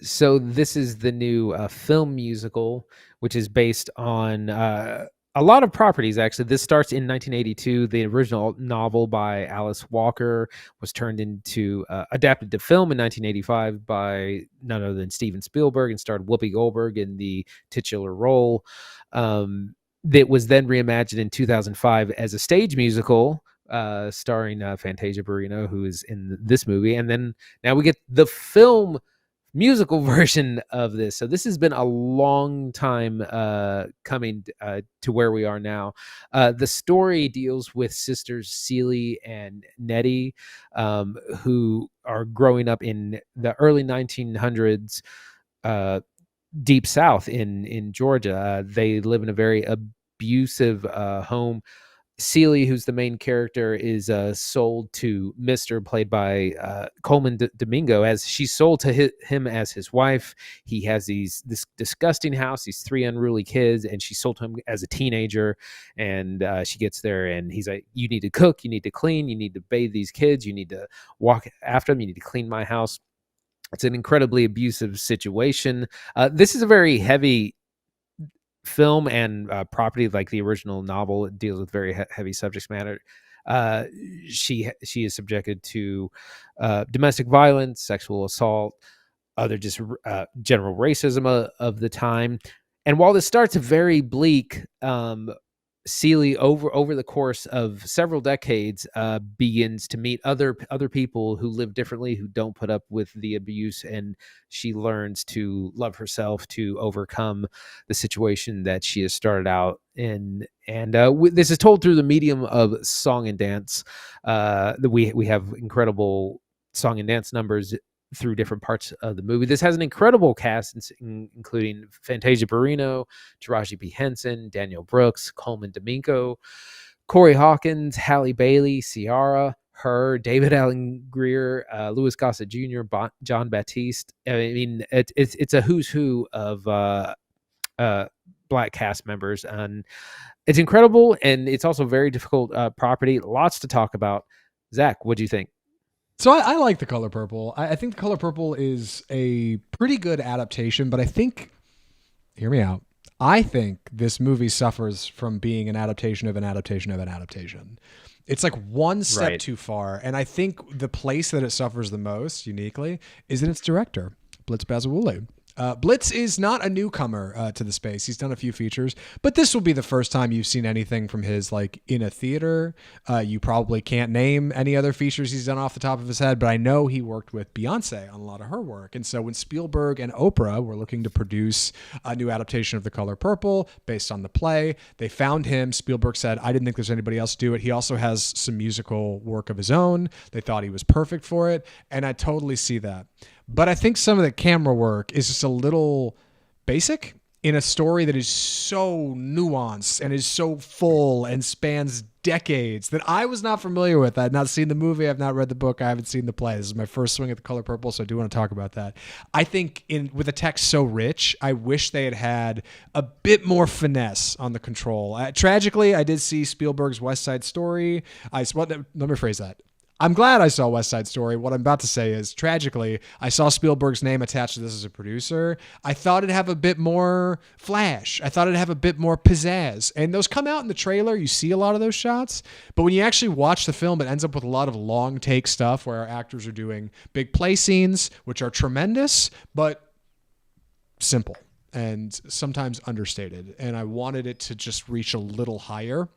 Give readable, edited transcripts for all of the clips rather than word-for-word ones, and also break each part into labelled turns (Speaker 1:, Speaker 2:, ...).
Speaker 1: So this is the new film musical, which is based on a lot of properties. Actually, this starts in 1982. The original novel by Alice Walker was turned into adapted to film in 1985 by none other than Steven Spielberg, and starred Whoopi Goldberg in the titular role. That was then reimagined in 2005 as a stage musical, starring Fantasia Barrino, who is in this movie, and then now we get the film musical version of this. So this has been a long time coming to where we are now. The story deals with sisters Celie and Nettie, who are growing up in the early 1900s, deep south in Georgia. They live in a very abusive home. Celie, who's the main character, is sold to Mister, played by Coleman Domingo, as she's sold to him as his wife. He has this disgusting house, these three unruly kids, and she's sold to him as a teenager. And she gets there, and he's like, "You need to cook, you need to clean, you need to bathe these kids, you need to walk after them, you need to clean my house." It's an incredibly abusive situation. This is a very heavy film and property. Like the original novel, it deals with very heavy subject matter. She is subjected to domestic violence, sexual assault, other just general racism of the time. And while this starts very bleak, Celie, over the course of several decades, begins to meet other people who live differently, who don't put up with the abuse, and she learns to love herself, to overcome the situation that she has started out in. And this is told through the medium of song and dance. We have incredible song and dance numbers through different parts of the movie. This has an incredible cast, including Fantasia Barrino, Taraji P. Henson, Daniel Brooks, Coleman Domingo, Corey Hawkins, Halle Bailey, Ciara, her, David Allen Greer, Louis Gossett Jr., John Baptiste. I mean, it's a who's who of Black cast members, and it's incredible, and it's also very difficult property. Lots to talk about. Zach, what do you think?
Speaker 2: So I like The Color Purple. I think The Color Purple is a pretty good adaptation, but I think, hear me out, I think this movie suffers from being an adaptation of an adaptation of an adaptation. It's like one step too far. And I think the place that it suffers the most, uniquely, is in its director, Blitz Bazawule. Blitz is not a newcomer to the space. He's done a few features, but this will be the first time you've seen anything from his, like, in a theater. You probably can't name any other features he's done off the top of his head, but I know he worked with Beyonce on a lot of her work. And so when Spielberg and Oprah were looking to produce a new adaptation of The Color Purple based on the play, they found him. Spielberg said, "I didn't think there's anybody else to do it." He also has some musical work of his own. They thought he was perfect for it, and I totally see that. But I think some of the camera work is just a little basic in a story that is so nuanced and is so full and spans decades that I was not familiar with. I had not seen the movie. I've not read the book. I haven't seen the play. This is my first swing at The Color Purple, so I do want to talk about that. I think with a text so rich, I wish they had a bit more finesse on the control. Tragically, I did see Spielberg's West Side Story. Let me phrase that. I'm glad I saw West Side Story. What I'm about to say is, tragically, I saw Spielberg's name attached to this as a producer. I thought it'd have a bit more flash. I thought it'd have a bit more pizzazz. And those come out in the trailer. You see a lot of those shots. But when you actually watch the film, it ends up with a lot of long take stuff where our actors are doing big play scenes, which are tremendous, but simple and sometimes understated. And I wanted it to just reach a little higher.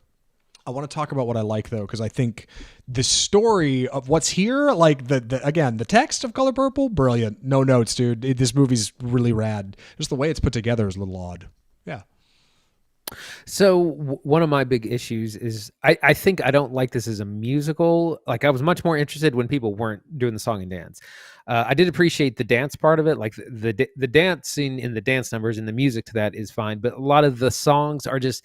Speaker 2: I want to talk about what I like, though, because I think the story of what's here, like the text of Color Purple, brilliant. No notes, dude. This movie's really rad. Just the way it's put together is a little odd. Yeah.
Speaker 1: So one of my big issues is I think I don't like this as a musical. Like, I was much more interested when people weren't doing the song and dance. I did appreciate the dance part of it. Like the dancing in the dance numbers and the music to that is fine. But a lot of the songs are just,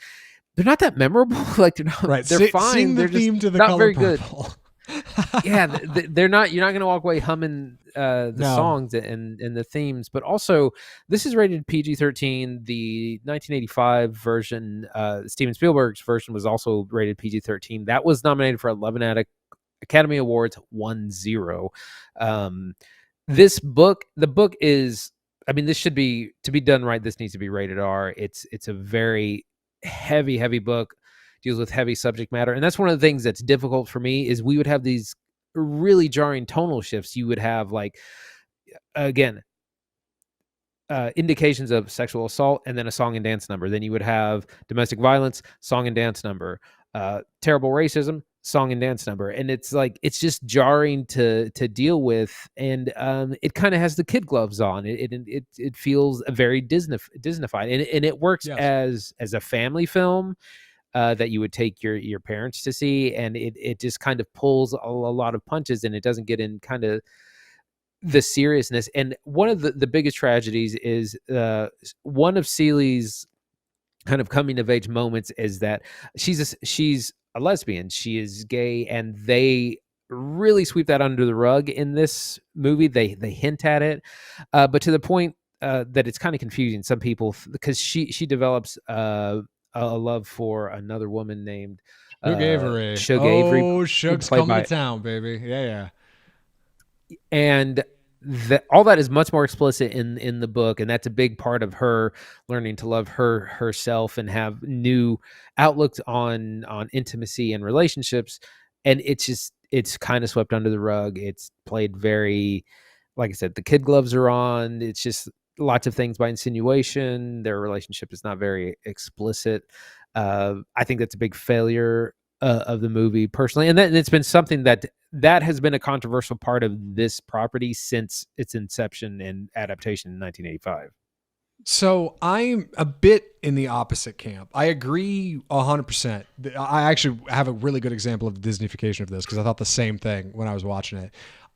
Speaker 1: they're not that memorable. Like, they're not, right. They're fine.
Speaker 2: Sing the
Speaker 1: they're
Speaker 2: theme to The
Speaker 1: not
Speaker 2: Color
Speaker 1: very
Speaker 2: Purple.
Speaker 1: Good. Yeah, they're not. You're not going to walk away humming the songs and the themes. But also, this is rated PG-13. The 1985 version, Steven Spielberg's version, was also rated PG-13. That was nominated for 11 Academy Awards, 1-0. The book is I mean, this should be to be done right. This needs to be rated R. It's a very heavy book, deals with heavy subject matter, and that's one of the things that's difficult for me. Is we would have these really jarring tonal shifts. You would have like again indications of sexual assault, and then a song and dance number. Then you would have domestic violence, song and dance number, terrible racism, song and dance number, and it's like it's just jarring to deal with, and it kind of has the kid gloves on. It feels very Disneyfied, and it works
Speaker 2: Yes.
Speaker 1: as a family film. That you would take your parents to see, and it just kind of pulls a lot of punches, and it doesn't get in kind of the seriousness. And one of the biggest tragedies is one of Celie's kind of coming of age moments is that she's a lesbian, she is gay, and they really sweep that under the rug in this movie. They hint at it, but to the point that it's kind of confusing some people, because she develops a love for another woman named
Speaker 2: Shug Avery.
Speaker 1: Shug Avery,
Speaker 2: Oh, Shug's
Speaker 1: played
Speaker 2: coming
Speaker 1: by
Speaker 2: to town, baby. Yeah, yeah.
Speaker 1: and all that is much more explicit in the book, and that's a big part of her learning to love herself and have new outlooks on intimacy and relationships. And it's kind of swept under the rug. It's played very, like I said, the kid gloves are on. It's just lots of things by insinuation. Their relationship is not very explicit. I think that's a big failure of the movie personally, and it's been something that has been a controversial part of this property since its inception and adaptation in 1985.
Speaker 2: So I'm a bit in the opposite camp. I agree 100%. I actually have a really good example of the Disneyfication of this because I thought the same thing when I was watching it.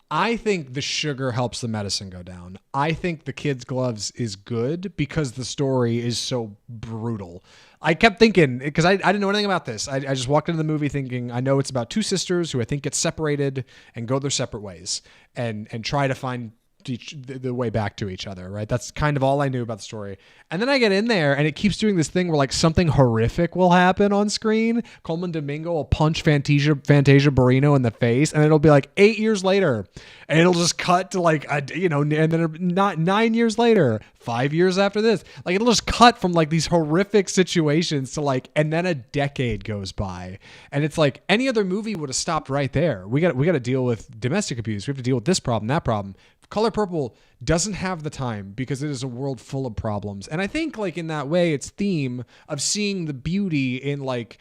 Speaker 2: I think the sugar helps the medicine go down. I think the kids' gloves is good because the story is so brutal. I kept thinking, because I didn't know anything about this. I just walked into the movie thinking, I know it's about two sisters who I think get separated and go their separate ways and try to find the way back to each other, right? That's kind of all I knew about the story. And then I get in there and it keeps doing this thing where like something horrific will happen on screen. Coleman Domingo will punch Fantasia Barrino in the face, and it'll be like 8 years later, and it'll just cut to like and then not 9 years later, 5 years after this, like it'll just cut from like these horrific situations to like, and then a decade goes by, and it's like any other movie would have stopped right there. We got to deal with domestic abuse. We have to deal with this problem, that problem. Color Purple doesn't have the time because it is a world full of problems. And I think like in that way, its theme of seeing the beauty in like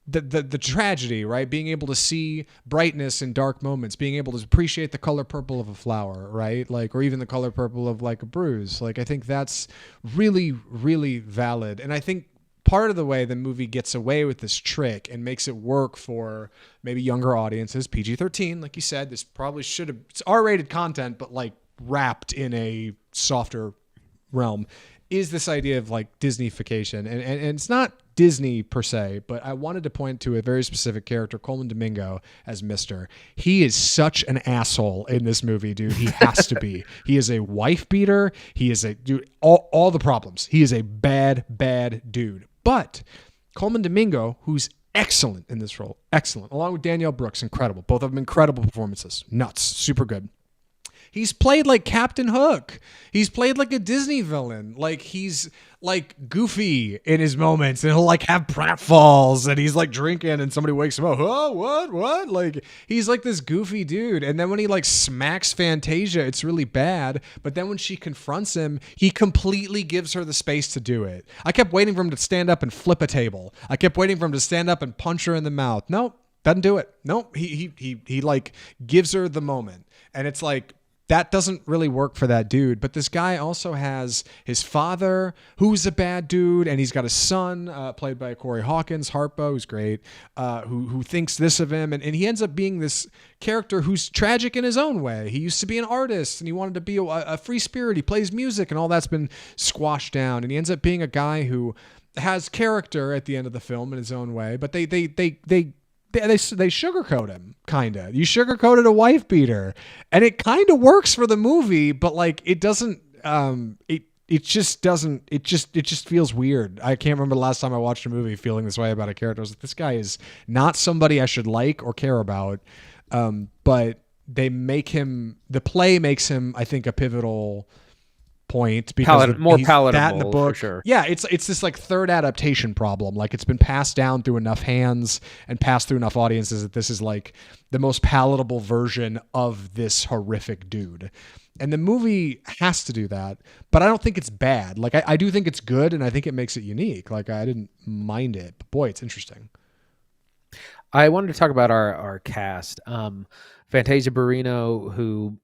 Speaker 2: the tragedy, right? Being able to see brightness in dark moments, being able to appreciate the color purple of a flower, right? Like, or even the color purple of like a bruise. Like, I think that's really, really valid. And I think part of the way the movie gets away with this trick and makes it work for maybe younger audiences, PG-13, like you said, this probably should have, it's R-rated content, but like wrapped in a softer realm, is this idea of like Disneyfication. And it's not Disney per se, but I wanted to point to a very specific character, Coleman Domingo, as Mr. He is such an asshole in this movie, dude. He has to be. He is a wife beater. He is a dude, all the problems. He is a bad dude. But Coleman Domingo, who's excellent in this role, excellent, along with Danielle Brooks, incredible. Both of them incredible performances. Nuts. Super good. He's played like Captain Hook. He's played like a Disney villain. Like he's like goofy in his moments, and he'll like have pratfalls, and he's like drinking, and somebody wakes him up. Oh, what? Like he's like this goofy dude. And then when he like smacks Fantasia, it's really bad. But then when she confronts him, he completely gives her the space to do it. I kept waiting for him to stand up and flip a table. I kept waiting for him to stand up and punch her in the mouth. Nope, doesn't do it. Nope, he like gives her the moment, and it's like, that doesn't really work for that dude. But this guy also has his father, who's a bad dude, and he's got a son played by Corey Hawkins, Harpo, who's great, who thinks this of him. And he ends up being this character who's tragic in his own way. He used to be an artist, and he wanted to be a free spirit. He plays music, and all that's been squashed down. And he ends up being a guy who has character at the end of the film in his own way. But they sugarcoat him, kind of. You sugarcoated a wife beater, and it kind of works for the movie, but like it doesn't. It just doesn't. It just feels weird. I can't remember the last time I watched a movie feeling this way about a character. I was like, this guy is not somebody I should like or care about. But they make him. The play makes him, I think, a pivotal point because
Speaker 1: More
Speaker 2: he's that in the
Speaker 1: palatable for
Speaker 2: book.
Speaker 1: sure.
Speaker 2: Yeah, it's this like third adaptation problem. Like it's been passed down through enough hands and passed through enough audiences that this is like the most palatable version of this horrific dude. And the movie has to do that, but I don't think it's bad. Like I do think it's good, and I think it makes it unique. Like I didn't mind it, but boy, it's interesting.
Speaker 1: I wanted to talk about our cast. Fantasia Barrino, who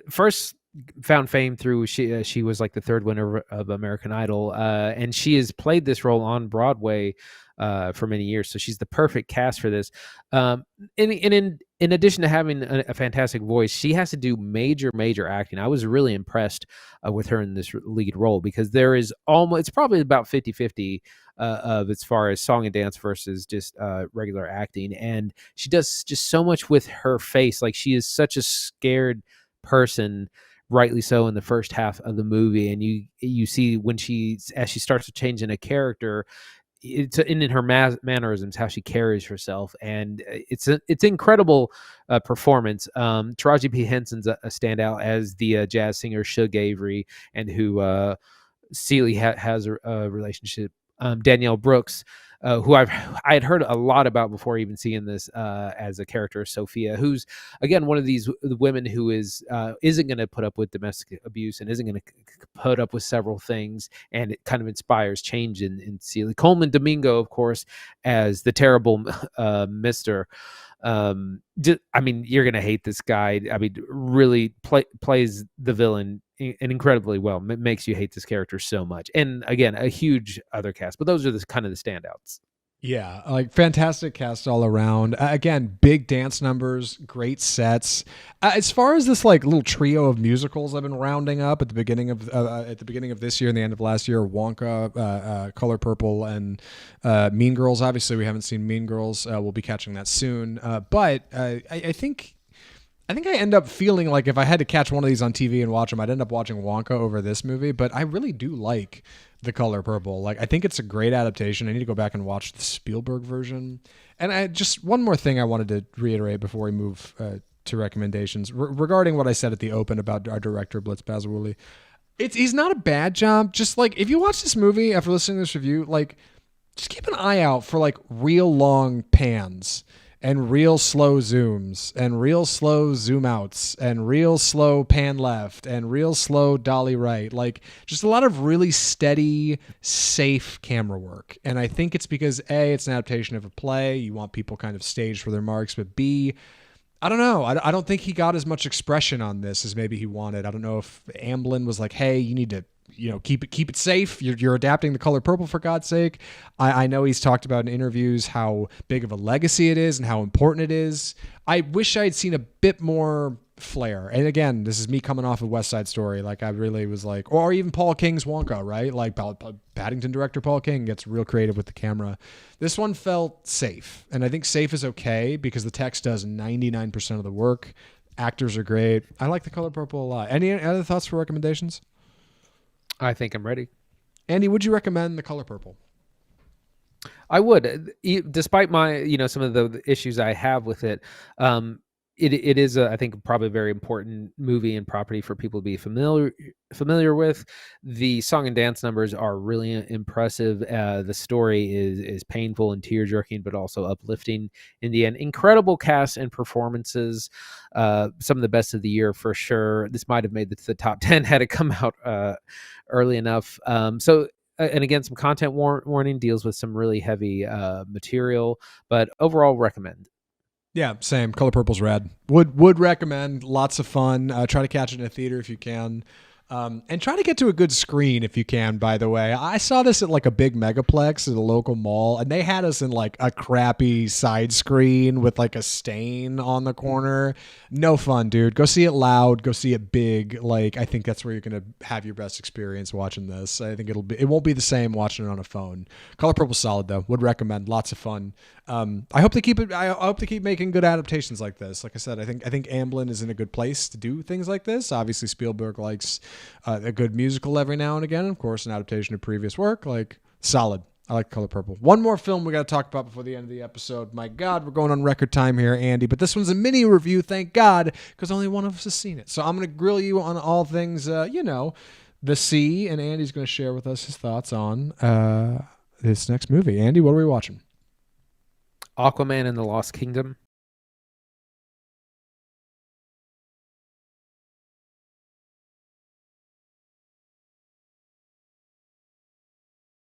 Speaker 1: first found fame through she was like the third winner of American Idol, and she has played this role on Broadway for many years. So she's the perfect cast for this. In addition to having a fantastic voice, she has to do major acting. I was really impressed with her in this lead role because there is almost it's probably about 50-50 of as far as song and dance versus just regular acting, and she does just so much with her face. Like she is such a scared person, rightly so, in the first half of the movie, and you see when as she starts to change in a character, it's in her mannerisms, how she carries herself, and it's incredible performance. Taraji P. Henson's a standout as the jazz singer Shug Avery, and who Celie has a relationship. Danielle Brooks, who I had heard a lot about before even seeing this as a character, Sophia, who's again one of these women who isn't going to put up with domestic abuse and isn't going to put up with several things, and it kind of inspires change in Celie. Coleman Domingo, of course, as the terrible Mister. I mean, you're gonna hate this guy. I mean, really plays the villain incredibly well. Makes you hate this character so much. And again, a huge other cast, but those are the kind of the standouts.
Speaker 2: Yeah, like fantastic cast all around. Again, big dance numbers, great sets. As far as this like little trio of musicals I've been rounding up at the beginning of this year and the end of last year, Wonka, Color Purple, and Mean Girls. Obviously, we haven't seen Mean Girls. We'll be catching that soon. But I think I end up feeling like if I had to catch one of these on TV and watch them, I'd end up watching Wonka over this movie. But I really do like The Color Purple. Like, I think it's a great adaptation. I need to go back and watch the Spielberg version. And just one more thing I wanted to reiterate before we move to recommendations regarding what I said at the open about our director, Blitz Bazawule. He's not a bad job. Just like, if you watch this movie after listening to this review, like, just keep an eye out for like real long pans and real slow zooms and real slow zoom outs and real slow pan left and real slow dolly right. Like, just a lot of really steady, safe camera work. And I think it's because A, it's an adaptation of a play. You want people kind of staged for their marks, but B, I don't know. I don't think he got as much expression on this as maybe he wanted. I don't know if Amblin was like, hey, you need to, keep it safe. You're adapting The Color Purple, for God's sake. I know he's talked about in interviews how big of a legacy it is and how important it is. I wish I'd seen a bit more flair. And again, this is me coming off of West Side Story. Like, I really was like, or even Paul King's Wonka, right? Like, Paddington director Paul King gets real creative with the camera. This one felt safe. And I think safe is okay because the text does 99% of the work. Actors are great. I like The Color Purple a lot. Any other thoughts for recommendations?
Speaker 1: I think I'm ready.
Speaker 2: Andy, would you recommend The Color Purple?
Speaker 1: I would, despite my, some of the issues I have with it. It is, I think, probably a very important movie and property for people to be familiar with. The song and dance numbers are really impressive. The story is painful and tear-jerking, but also uplifting in the end. Incredible cast and performances. Some of the best of the year for sure. This might have made the top 10 had it come out early enough. And again, some content warning, deals with some really heavy material, but overall recommend.
Speaker 2: Yeah, same. Color Purple's rad. Would recommend. Lots of fun. Try to catch it in a theater if you can. And try to get to a good screen if you can, by the way. I saw this at like a big megaplex at a local mall, and they had us in like a crappy side screen with like a stain on the corner. No fun, dude. Go see it loud. Go see it big. Like, I think that's where you're going to have your best experience watching this. I think it won't be the same watching it on a phone. Color Purple's solid though. Would recommend. Lots of fun. I hope they keep it. I hope they keep making good adaptations like this. Like I said, I think Amblin is in a good place to do things like this. Obviously, Spielberg likes a good musical every now and again. Of course, an adaptation of previous work. Like, solid. I like Color Purple. One more film we got to talk about before the end of the episode. My God, we're going on record time here, Andy. But this one's a mini review, thank God, because only one of us has seen it. So I'm going to grill you on all things, the sea, and Andy's going to share with us his thoughts on this next movie. Andy, what are we watching?
Speaker 1: Aquaman and the Lost Kingdom.